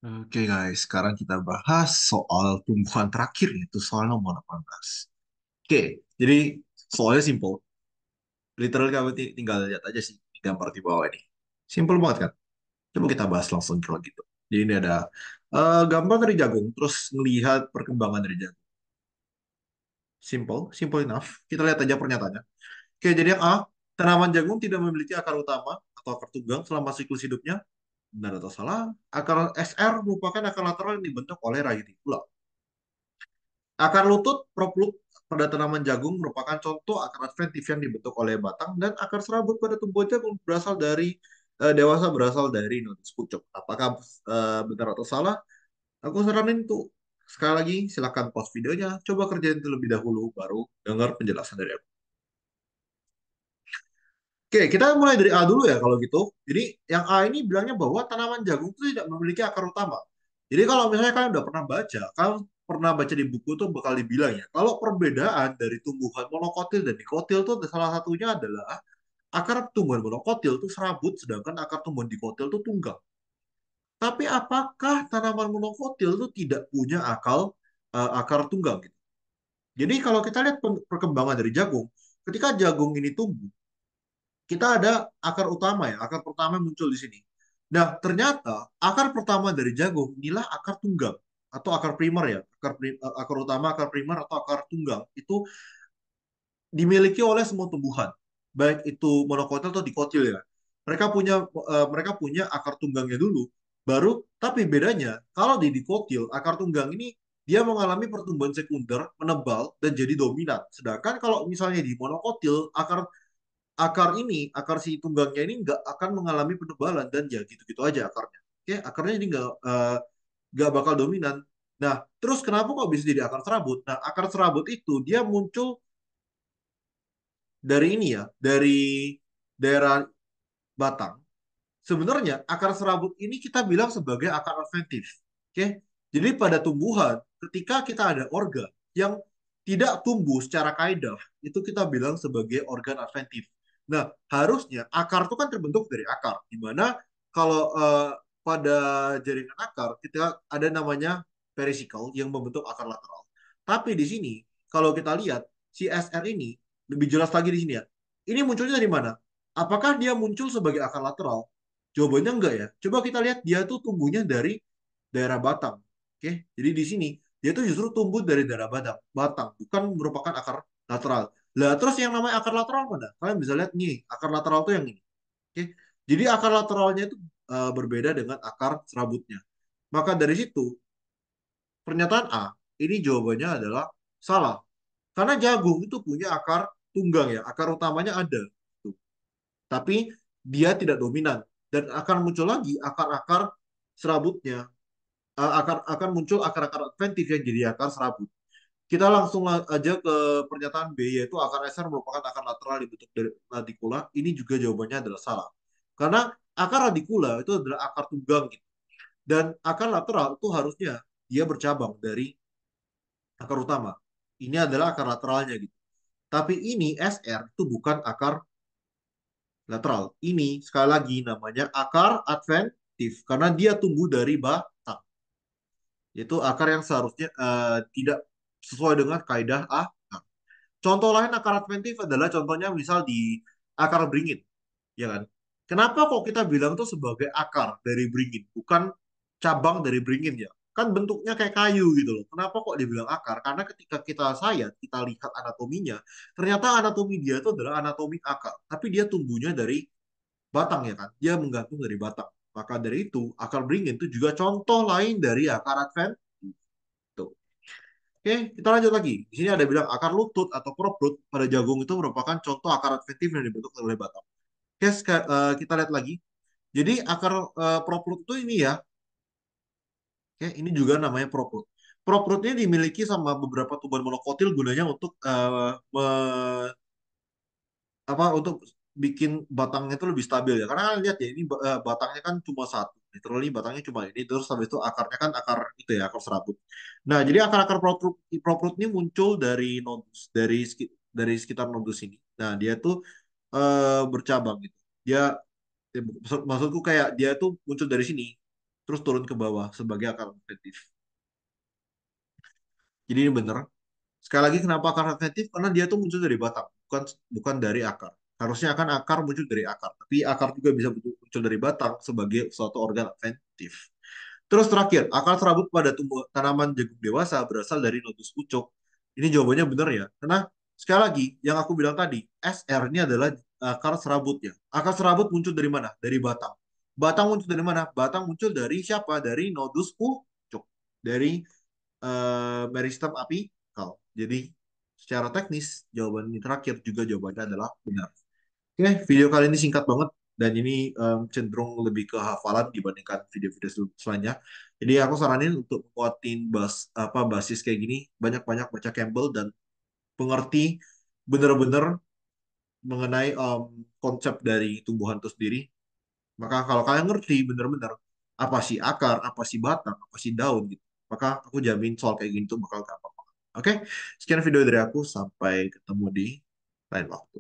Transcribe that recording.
Oke guys, sekarang kita bahas soal tumbuhan terakhir yaitu soal nomor 18. Oke, jadi soalnya simple. Literal kamu tinggal lihat aja sih di gambar di bawah ini. Simple banget kan? Coba kita bahas langsung kalau gitu. Jadi ini ada gambar dari jagung, terus melihat perkembangan dari jagung. Simple, simple enough. Kita lihat aja pernyataannya. Oke, jadi yang A, tanaman jagung tidak memiliki akar utama atau akar tunggang selama siklus hidupnya. Benar atau salah? Akar SR merupakan akar lateral yang dibentuk oleh radicula. Akar lutut, propluk pada tanaman jagung merupakan contoh akar adventif yang dibentuk oleh batang dan akar serabut pada tumbuhan jagung dewasa berasal dari nodus pucuk. Apakah benar atau salah? Aku saranin tuh sekali lagi silakan pause videonya, coba kerjain terlebih dahulu baru dengar penjelasan dari aku. Oke, kita mulai dari A dulu ya kalau gitu. Jadi yang A ini bilangnya bahwa tanaman jagung itu tidak memiliki akar utama. Jadi kalau misalnya kalian udah pernah baca, kalian pernah baca di buku tuh bakal dibilang ya, kalau perbedaan dari tumbuhan monokotil dan dikotil tuh salah satunya adalah akar tumbuhan monokotil tuh serabut, sedangkan akar tumbuhan dikotil tuh tunggang. Tapi apakah tanaman monokotil tuh tidak punya akar tunggang gitu? Jadi kalau kita lihat perkembangan dari jagung, ketika jagung ini tumbuh, kita ada akar utama ya, akar pertama muncul di sini. Nah, ternyata akar pertama dari jagung inilah akar tunggang atau akar primer ya, akar utama, akar primer atau akar tunggang itu dimiliki oleh semua tumbuhan, baik itu monokotil atau dikotil ya. Mereka punya akar tunggangnya dulu, baru tapi bedanya kalau di dikotil akar tunggang ini dia mengalami pertumbuhan sekunder menebal dan jadi dominan. Sedangkan kalau misalnya di monokotil akar si tunggangnya ini nggak akan mengalami penebalan dan ya gitu-gitu aja akarnya. Oke, akarnya ini nggak bakal dominan. Nah, terus kenapa kok bisa jadi akar serabut? Nah, akar serabut itu dia muncul dari ini ya, dari daerah batang. Sebenarnya akar serabut ini kita bilang sebagai akar adventif. Oke, jadi pada tumbuhan, ketika kita ada organ yang tidak tumbuh secara kaidah, itu kita bilang sebagai organ adventif. Nah, harusnya akar itu kan terbentuk dari akar, di mana kalau pada jaringan akar kita ada namanya perisikal yang membentuk akar lateral. Tapi di sini, kalau kita lihat si SR ini lebih jelas lagi di sini ya. Ini munculnya dari mana? Apakah dia muncul sebagai akar lateral? Jawabannya enggak ya. Coba kita lihat dia tuh tumbuhnya dari daerah batang. Oke, jadi di sini dia tuh justru tumbuh dari daerah batang, bukan merupakan akar lateral. Lah terus yang namanya akar lateral mana? Kalian bisa lihat nih, akar lateral tuh yang ini. Oke, jadi akar lateralnya itu berbeda dengan akar serabutnya. Maka dari situ pernyataan A ini jawabannya adalah salah. Karena jagung itu punya akar tunggang ya, akar utamanya ada. Tuh. Tapi dia tidak dominan dan akan muncul lagi akar-akar serabutnya, akan muncul akar-akar adventif yang jadi akar serabut. Kita langsung aja ke pernyataan B, yaitu akar SR merupakan akar lateral dibentuk dari radicula. Ini juga jawabannya adalah salah. Karena akar radicula itu adalah akar tunggang gitu. Dan akar lateral itu harusnya dia bercabang dari akar utama. Ini adalah akar lateralnya gitu. Tapi ini SR itu bukan akar lateral. Ini sekali lagi namanya akar adventif karena dia tumbuh dari batang. Yaitu akar yang seharusnya tidak sesuai dengan kaidah akar. Contoh lain akar adventif adalah contohnya misal di akar beringin, ya kan? Kenapa kok kita bilang itu sebagai akar dari beringin, bukan cabang dari beringin ya? Kan bentuknya kayak kayu gitu loh. Kenapa kok dibilang akar? Karena ketika kita sayat, kita lihat anatominya, ternyata anatomi dia itu adalah anatomi akar. Tapi dia tumbuhnya dari batang ya kan? Dia menggantung dari batang. Maka dari itu, akar beringin itu juga contoh lain dari akar advent. Tuh. Oke, kita lanjut lagi. Di sini ada bilang akar lutut atau proprut pada jagung itu merupakan contoh akar adventif yang dibentuk oleh batang. Oke, kita lihat lagi. Jadi akar proprut itu ini ya. Oke, ini juga namanya proprut. Proprut ini dimiliki sama beberapa tumbuhan monokotil gunanya untuk untuk bikin batangnya itu lebih stabil ya. Karena lihat ya ini batangnya kan cuma satu. Literally batangnya cuma ini terus habis itu akarnya kan akar itu ya akar serabut. Nah, jadi akar-akar proprut ini muncul dari nodus dari sekitar nodus ini. Nah, dia tuh bercabang gitu. Dia maksudku kayak dia tuh muncul dari sini. terus turun ke bawah sebagai akar adventif. Jadi ini bener. Sekali lagi kenapa akar adventif? Karena dia tuh muncul dari batang, bukan bukan dari akar. Harusnya akan akar muncul dari akar, tapi akar juga bisa muncul dari batang sebagai suatu organ adventif. Terus terakhir, akar serabut pada tumbuh tanaman jagung dewasa berasal dari nodus pucuk. Ini jawabannya benar ya. Karena sekali lagi, yang aku bilang tadi, SR ini adalah akar serabutnya. Akar serabut muncul dari mana? Dari batang. Batang muncul dari mana? Batang muncul dari siapa? Dari nodus pucuk. Dari meristem apikal. Jadi secara teknis, jawaban ini terakhir juga jawabannya adalah benar. Oke, video kali ini singkat banget dan ini cenderung lebih ke hafalan dibandingkan video-video selainnya. Jadi aku saranin untuk nguatin basis kayak gini, banyak-banyak baca Campbell dan mengerti bener-bener mengenai konsep dari tumbuhan itu sendiri. Maka kalau kalian ngerti bener-bener apa sih akar, apa sih batang, apa sih daun gitu, maka aku jamin soal kayak gini tuh bakal gampang banget. Oke, sekian video dari aku. Sampai ketemu di lain waktu.